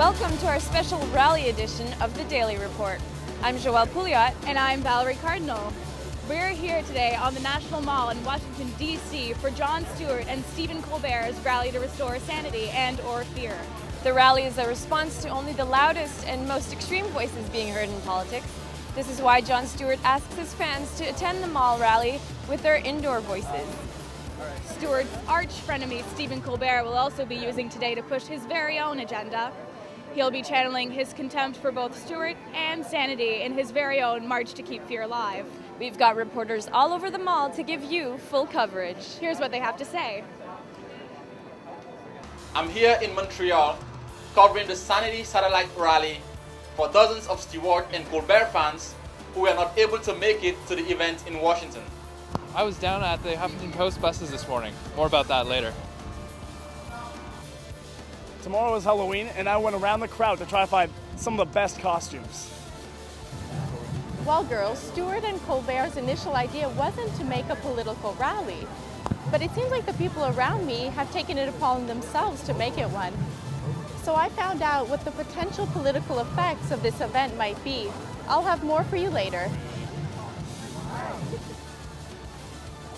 Welcome to our special rally edition of the Daily Report. I'm Joelle Pouliot. And I'm Valerie Cardinal. We're here today on the National Mall in Washington, D.C. for Jon Stewart and Stephen Colbert's rally to restore sanity and/or fear. The rally is a response to only the loudest and most extreme voices being heard in politics. This is why Jon Stewart asks his fans to attend the mall rally with their indoor voices. Stewart's arch-frenemy Stephen Colbert will also be using today to push his very own agenda. He'll be channeling his contempt for both Stewart and sanity in his very own March to Keep Fear Alive. We've got reporters all over the mall to give you full coverage. Here's what they have to say. I'm here in Montreal covering the Sanity Satellite Rally for dozens of Stewart and Colbert fans who were not able to make it to the event in Washington. I was down at the Huffington Post buses this morning. More about that later. Tomorrow is Halloween, and I went around the crowd to try to find some of the best costumes. Well, girls, Stewart and Colbert's initial idea wasn't to make a political rally, but it seems like the people around me have taken it upon themselves to make it one. So I found out what the potential political effects of this event might be. I'll have more for you later.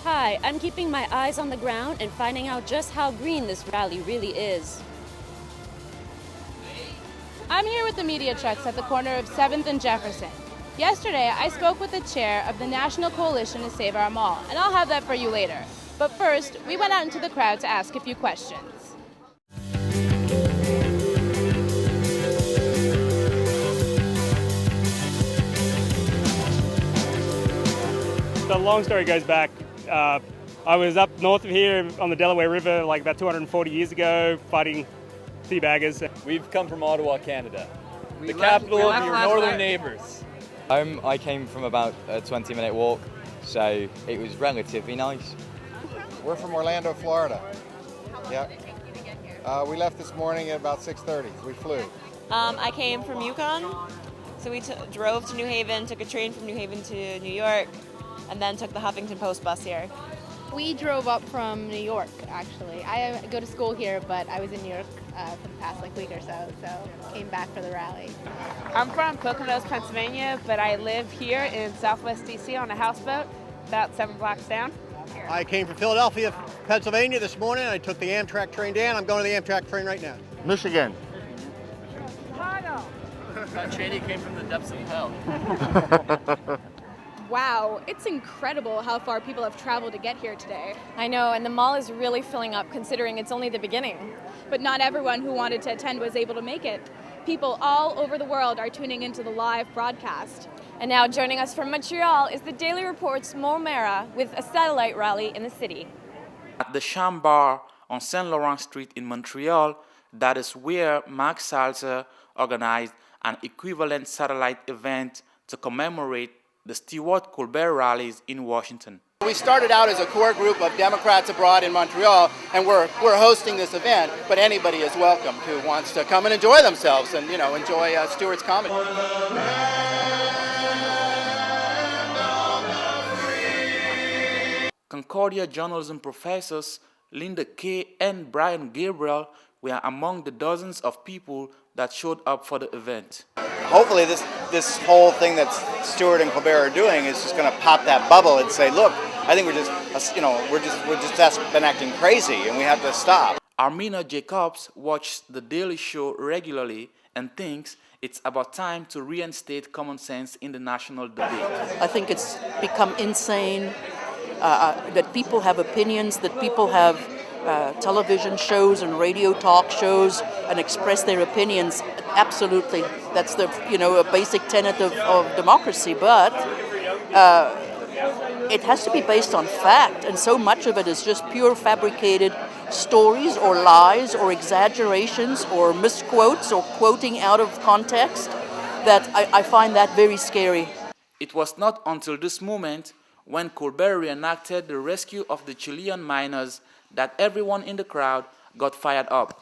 Hi, I'm keeping my eyes on the ground and finding out just how green this rally really is. I'm here with the media trucks at the corner of 7th and Jefferson. Yesterday, I spoke with the chair of the National Coalition to Save Our Mall, and I'll have that for you later. But first, we went out into the crowd to ask a few questions. The long story goes back. I was up north of here on the Delaware River like about 240 years ago fighting teabaggers. We've come from Ottawa, Canada, the capital of your northern neighbors. I came from about a 20-minute walk, so it was relatively nice. We're from Orlando, Florida. Yeah. We left this morning at about 6:30. We flew. I came from Yukon, so we drove to New Haven, took a train from New Haven to New York, and then took the Huffington Post bus here. We drove up from New York, actually. I go to school here, but I was in New York for the past week or so came back for the rally. I'm from Poconos, Pennsylvania, but I live here in Southwest DC on a houseboat, about 7 blocks down. I came from Philadelphia, Pennsylvania this morning. I took the Amtrak train down. I'm going to the Amtrak train right now. Michigan. Chicago. Cheney came from the depths of hell. Wow, it's incredible how far people have traveled to get here today. I know, and the mall is really filling up considering it's only the beginning. But not everyone who wanted to attend was able to make it. People all over the world are tuning into the live broadcast. And now joining us from Montreal is the Daily Report's Mo Mera with a satellite rally in the city. At the Sham Bar on Saint Laurent Street in Montreal, that is where Mark Salzer organized an equivalent satellite event to commemorate the Stewart Colbert rallies in Washington. We started out as a core group of Democrats abroad in Montreal, and we're hosting this event, but anybody is welcome who wants to come and enjoy themselves and, enjoy Stewart's comedy. Concordia journalism professors Linda Kay and Brian Gabriel were among the dozens of people that showed up for the event. Hopefully this whole thing that Stewart and Colbert are doing is just going to pop that bubble and say, look, I think we're just been acting crazy and we have to stop. Armina Jacobs watches The Daily Show regularly and thinks it's about time to reinstate common sense in the national debate. I think it's become insane that people have opinions, that people have television shows and radio talk shows and express their opinions. Absolutely, that's a basic tenet of democracy, but it has to be based on fact, and so much of it is just pure fabricated stories or lies or exaggerations or misquotes or quoting out of context that I find that very scary. It was not until this moment when Colbert reenacted the rescue of the Chilean miners that everyone in the crowd got fired up.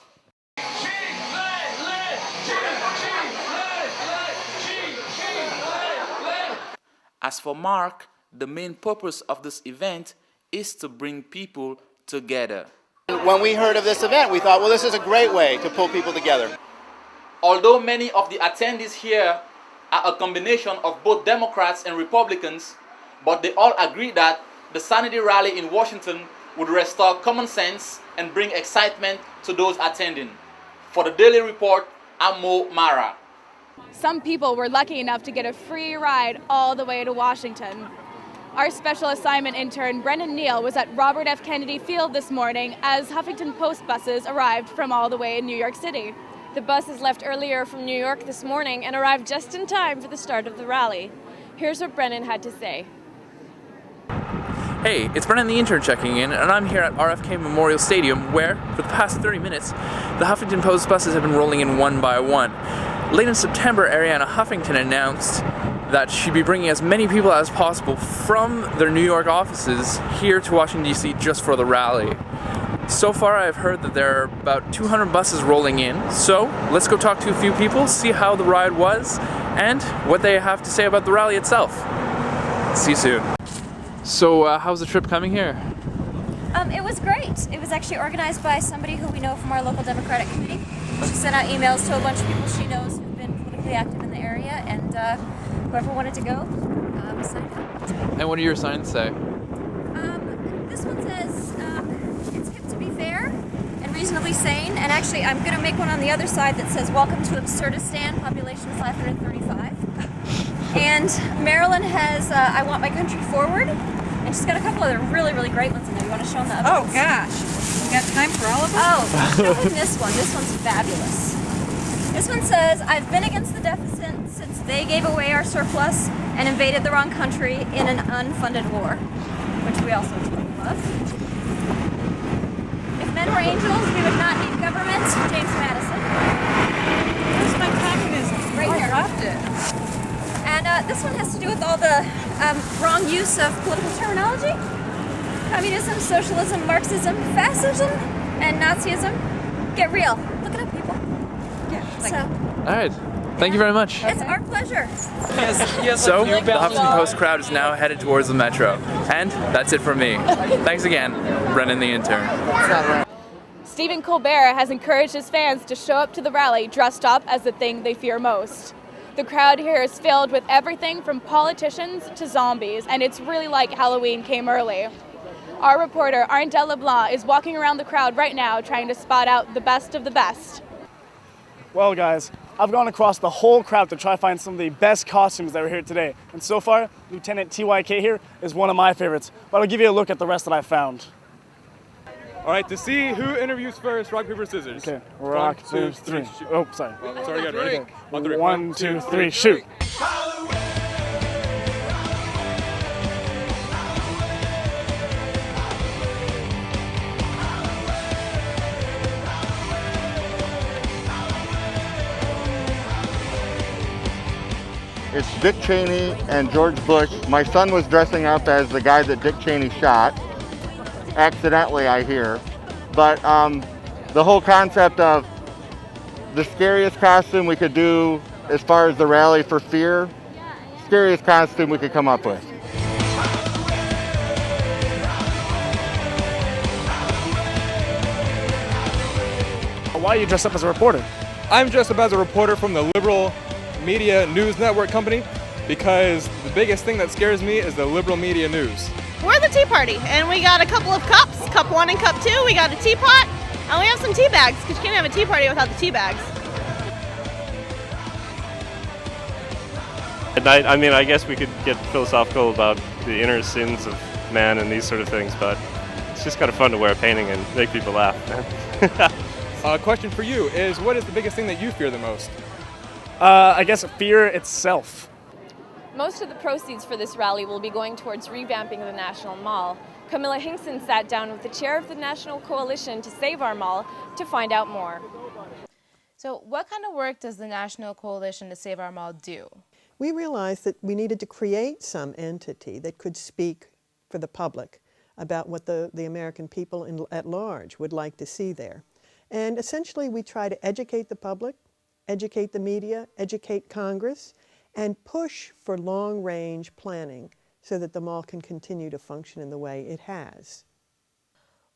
As for Mark, the main purpose of this event is to bring people together. When we heard of this event, we thought, well, this is a great way to pull people together. Although many of the attendees here are a combination of both Democrats and Republicans, but they all agree that the Sanity rally in Washington would restore common sense and bring excitement to those attending. For the Daily Report, I'm Mo Mara. Some people were lucky enough to get a free ride all the way to Washington. Our special assignment intern, Brendan Neal, was at Robert F. Kennedy Field this morning as Huffington Post buses arrived from all the way in New York City. The buses left earlier from New York this morning and arrived just in time for the start of the rally. Here's what Brennan had to say. Hey, it's Brennan the intern checking in, and I'm here at RFK Memorial Stadium where, for the past 30 minutes, the Huffington Post buses have been rolling in one by one. Late in September, Arianna Huffington announced that she'd be bringing as many people as possible from their New York offices here to Washington, D.C. just for the rally. So far, I've heard that there are about 200 buses rolling in, so let's go talk to a few people, see how the ride was, and what they have to say about the rally itself. See you soon. So, how's the trip coming here? It was great. It was actually organized by somebody who we know from our local Democratic committee. She sent out emails to a bunch of people she knows who've been politically active in the area, and whoever wanted to go signed up. And what do your signs say? This one says it's hip to be fair and reasonably sane, and actually I'm going to make one on the other side that says welcome to Absurdistan, population 535. And Marilyn has I want my country forward, and she's got a couple other really, really great ones in there. You want to show them the other ones? Gosh, you got time for all of them? Oh, show them this one. This one's fabulous. This one says, I've been against the deficit since they gave away our surplus and invaded the wrong country in an unfunded war, which we also love. If men were angels, we would not need government. James Madison. Where's my communism? Right here. I dropped it. And this one has to do with all the wrong use of political terminology. Communism, socialism, Marxism, fascism, and Nazism. Get real. Look it up, people. Yeah. All right. Thank you very much. It's our pleasure. So, the Huffington Post crowd is now headed towards the metro. And that's it from me. Thanks again, Brennan the intern. Stephen Colbert has encouraged his fans to show up to the rally dressed up as the thing they fear most. The crowd here is filled with everything from politicians to zombies, and it's really like Halloween came early. Our reporter, Arndel LeBlanc, is walking around the crowd right now trying to spot out the best of the best. Well, guys, I've gone across the whole crowd to try to find some of the best costumes that were here today. And so far, Lieutenant TYK here is one of my favorites. But I'll give you a look at the rest that I found. All right, to see who interviews first, rock, paper, scissors. Okay, rock, 2, 3. Oh, sorry. Oh, sorry, again, ready? Okay. On three. 1, 2, 3, shoot. It's Dick Cheney and George Bush. My son was dressing up as the guy that Dick Cheney shot. Accidentally, I hear. But the whole concept of the scariest costume we could do as far as the rally for fear, scariest costume we could come up with. Why are you dressed up as a reporter? I'm dressed up as a reporter from the liberal media news network company because the biggest thing that scares me is the liberal media news. We're the Tea Party, and we got a couple of cups, cup 1 and cup 2. We got a teapot, and we have some tea bags, because you can't have a tea party without the tea bags. I mean, I guess we could get philosophical about the inner sins of man and these sort of things, but it's just kind of fun to wear a painting and make people laugh. Question for you is, what is the biggest thing that you fear the most? I guess fear itself. Most of the proceeds for this rally will be going towards revamping the National Mall. Camilla Hinkson sat down with the chair of the National Coalition to Save Our Mall to find out more. So what kind of work does the National Coalition to Save Our Mall do? We realized that we needed to create some entity that could speak for the public about what the American people at large would like to see there. And essentially we try to educate the public, educate the media, educate Congress, and push for long-range planning so that the mall can continue to function in the way it has.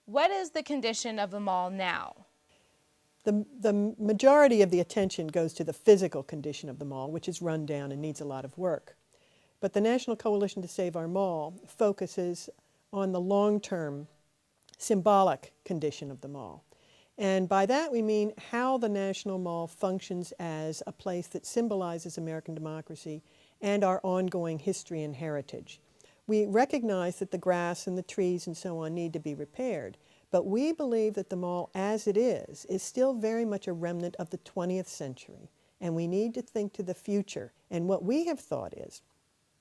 What is the condition of the mall now? The majority of the attention goes to the physical condition of the mall, which is run down and needs a lot of work. But the National Coalition to Save Our Mall focuses on the long-term symbolic condition of the mall. And by that we mean how the National Mall functions as a place that symbolizes American democracy and our ongoing history and heritage. We recognize that the grass and the trees and so on need to be repaired, but we believe that the mall as it is still very much a remnant of the 20th century, and we need to think to the future. And what we have thought is,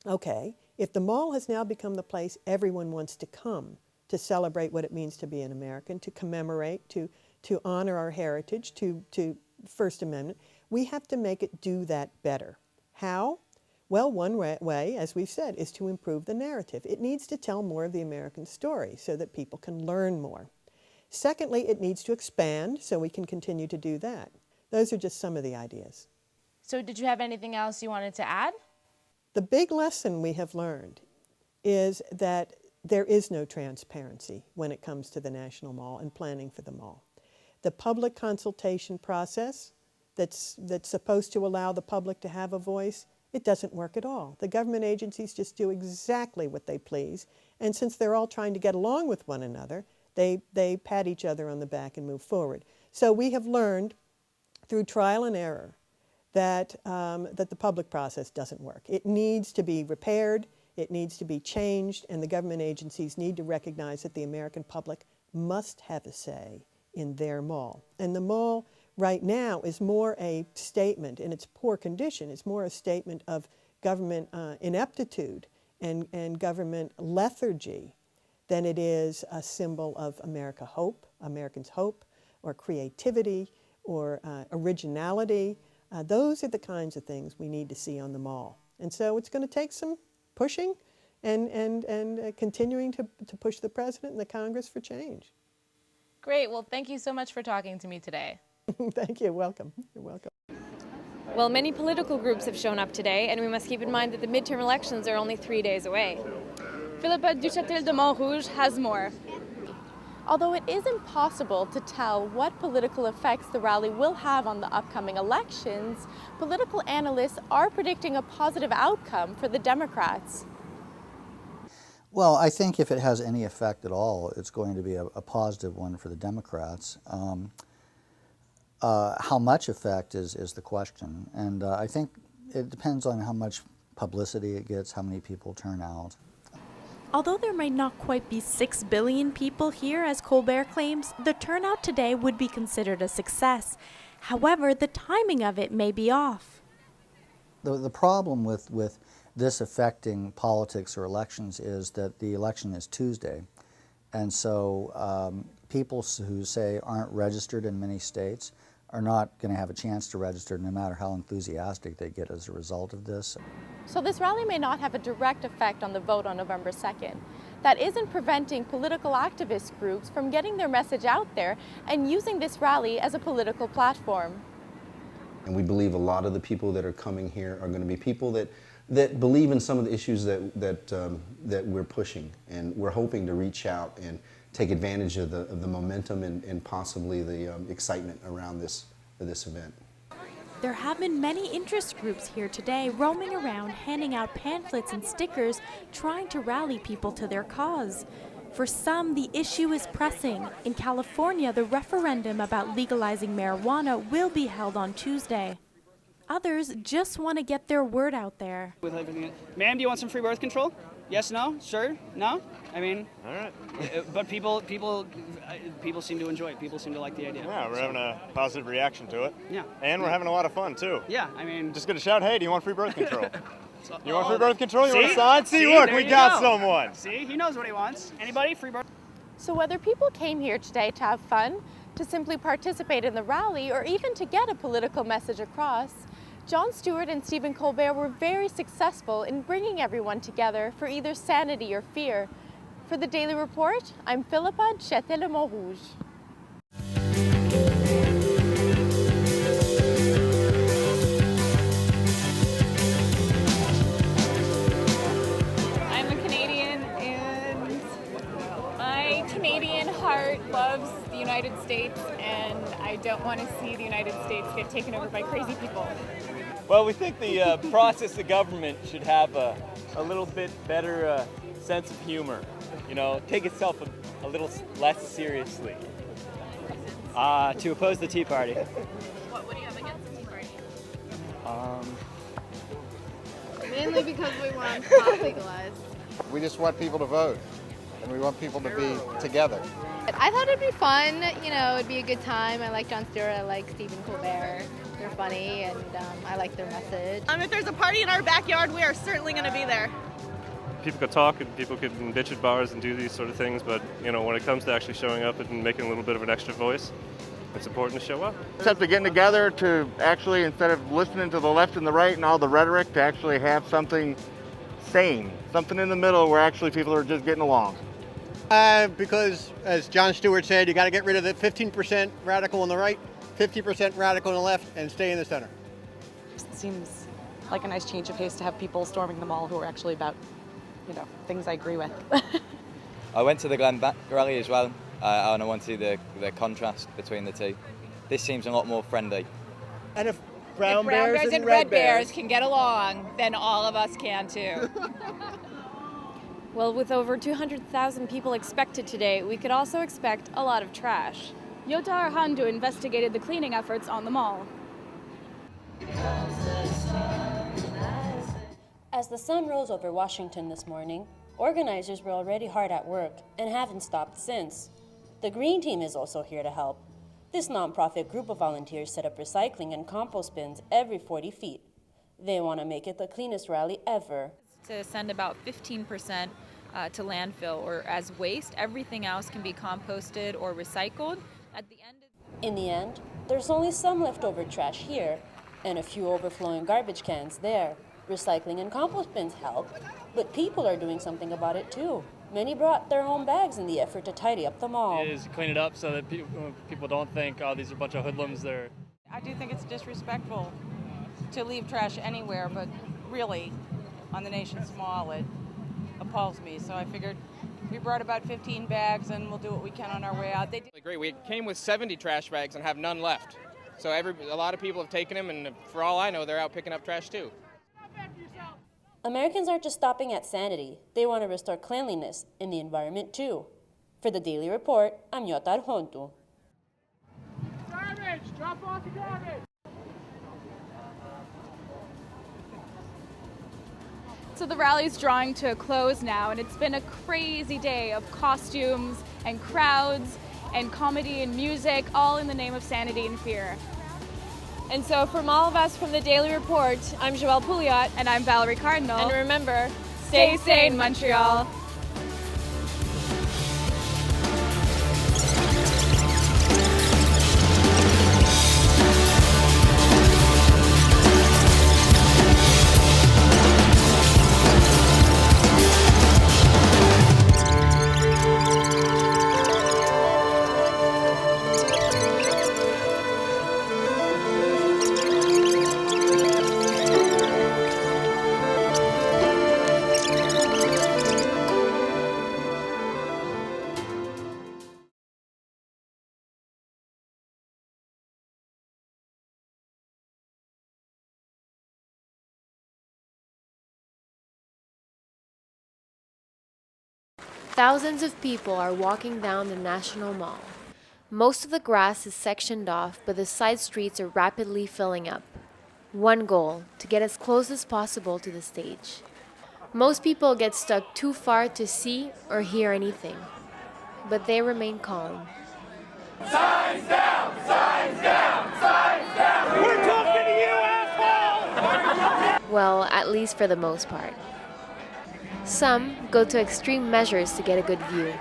okay, if the mall has now become the place everyone wants to come to celebrate what it means to be an American, to commemorate, to honor our heritage, to First Amendment, we have to make it do that better. How? Well, one way, as we've said, is to improve the narrative. It needs to tell more of the American story so that people can learn more. Secondly, it needs to expand so we can continue to do that. Those are just some of the ideas. So did you have anything else you wanted to add? The big lesson we have learned is that there is no transparency when it comes to the National Mall and planning for the mall. The public consultation process that's supposed to allow the public to have a voice, it doesn't work at all. The government agencies just do exactly what they please, and since they're all trying to get along with one another, they pat each other on the back and move forward. So we have learned through trial and error that the public process doesn't work. It needs to be repaired, it needs to be changed, and the government agencies need to recognize that the American public must have a say in their mall. And the mall right now is more a statement, in its poor condition, it's more a statement of government ineptitude and government lethargy than it is a symbol of Americans' hope, or creativity, or originality. Those are the kinds of things we need to see on the mall. And so it's going to take some pushing and continuing to push the President and the Congress for change. Great. Well, thank you so much for talking to me today. Thank you. Welcome. You're welcome. Well, many political groups have shown up today, and we must keep in mind that the midterm elections are only 3 days away. Philippa Duchatel de Montrouge has more. Although it is impossible to tell what political effects the rally will have on the upcoming elections, political analysts are predicting a positive outcome for the Democrats. Well, I think if it has any effect at all, it's going to be a positive one for the Democrats. How much effect is the question, and I think it depends on how much publicity it gets, how many people turn out. Although there might not quite be 6 billion people here, as Colbert claims, the turnout today would be considered a success. However, the timing of it may be off. The problem with this affecting politics or elections is that the election is Tuesday. And so people who say aren't registered in many states are not going to have a chance to register no matter how enthusiastic they get as a result of this. So this rally may not have a direct effect on the vote on November 2nd. That isn't preventing political activist groups from getting their message out there and using this rally as a political platform. And we believe a lot of the people that are coming here are going to be people that believe in some of the issues that we're pushing, and we're hoping to reach out and take advantage of the momentum and possibly the excitement around this event. There have been many interest groups here today roaming around handing out pamphlets and stickers trying to rally people to their cause. For some, the issue is pressing. In California, the referendum about legalizing marijuana will be held on Tuesday. Others just want to get their word out there. Ma'am, do you want some free birth control? Yes, no, sure, no? I mean, all right. But people seem to enjoy it. People seem to like the idea. Yeah, we're having a positive reaction to it. Yeah. And we're having a lot of fun, too. Yeah, I mean... Just going to shout, hey, do you want free birth control? You want free Oh, birth control? You see? want a sign? See, See, look, there we you got go. someone. See, he knows what he wants. Anybody? Free birth? So whether people came here today to have fun, to simply participate in the rally, or even to get a political message across, Jon Stewart and Stephen Colbert were very successful in bringing everyone together for either sanity or fear. For the Daily Report, I'm Philippa Duchatel de Montrouge. I'm a Canadian, and my Canadian heart loves the United States, and I I don't want to see the United States get taken over by crazy people. Well, we think the process of government should have a little bit better sense of humor. You know, take itself a little less seriously. To oppose the Tea Party. What do you have against the Tea Party? Mainly because we want pot legalized. We just want people to vote, and we want people to be together. I thought it'd be fun, you know, it'd be a good time. I like Jon Stewart, I like Stephen Colbert. They're funny, and I like their message. If there's a party in our backyard, we are certainly going to be there. People could talk and people could bitch at bars and do these sort of things, but you know, when it comes to actually showing up and making a little bit of an extra voice, it's important to show up. Except to getting together to actually, instead of listening to the left and the right and all the rhetoric, to actually have something sane, something in the middle where actually people are just getting along. Because, as Jon Stewart said, you got to get rid of the 15% radical on the right, 50% radical on the left, and stay in the center. It seems like a nice change of pace to have people storming the mall who are actually about, you know, things I agree with. I went to the Glen Beck rally as well, and I want to see the contrast between the two. This seems a lot more friendly. And if Brown bears and red bears can get along, then all of us can too. Well, with over 200,000 people expected today, we could also expect a lot of trash. Yota Arhandu investigated the cleaning efforts on the mall. As the sun rose over Washington this morning, organizers were already hard at work and haven't stopped since. The Green Team is also here to help. This nonprofit group of volunteers set up recycling and compost bins every 40 feet. They want to make it the cleanest rally ever. To send about 15% to landfill or as waste. Everything else can be composted or recycled. In the end, there's only some leftover trash here and a few overflowing garbage cans there. Recycling and compost bins help, but people are doing something about it too. Many brought their own bags in the effort to tidy up the mall. Is clean it up so that people don't think, oh, these are a bunch of hoodlums there. I do think it's disrespectful to leave trash anywhere, but really, on the nation's mall, it appalls me. So I figured we brought about 15 bags and we'll do what we can on our way out. They did. Great. We came with 70 trash bags and have none left. So a lot of people have taken them, and for all I know, they're out picking up trash too. Americans aren't just stopping at sanity. They want to restore cleanliness in the environment too. For the Daily Report, I'm Yota Arhandu. Garbage! Drop off the garbage! So the rally's drawing to a close now, and it's been a crazy day of costumes and crowds and comedy and music, all in the name of sanity and fear. And so from all of us from the Daily Report, I'm Joelle Pouliot. And I'm Valerie Cardinal. And remember, stay sane, Montreal. Thousands of people are walking down the National Mall. Most of the grass is sectioned off, but the side streets are rapidly filling up. One goal, to get as close as possible to the stage. Most people get stuck too far to see or hear anything, but they remain calm. Signs down! Signs down! Signs down! We're talking to you, asshole! Well, at least for the most part. Some go to extreme measures to get a good view.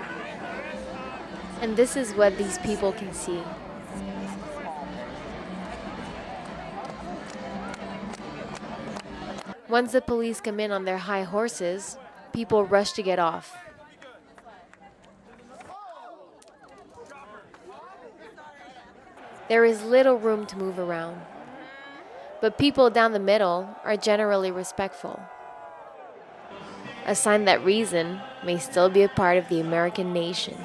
And this is what these people can see. Once the police come in on their high horses, people rush to get off. There is little room to move around, but people down the middle are generally respectful. A sign that reason may still be a part of the American nation.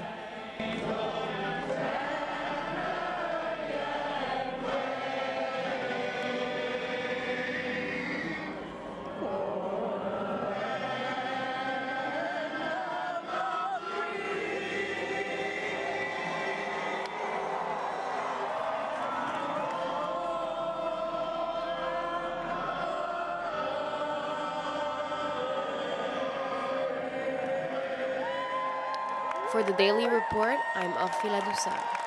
For the Daily Report, I'm Orphila Dussard.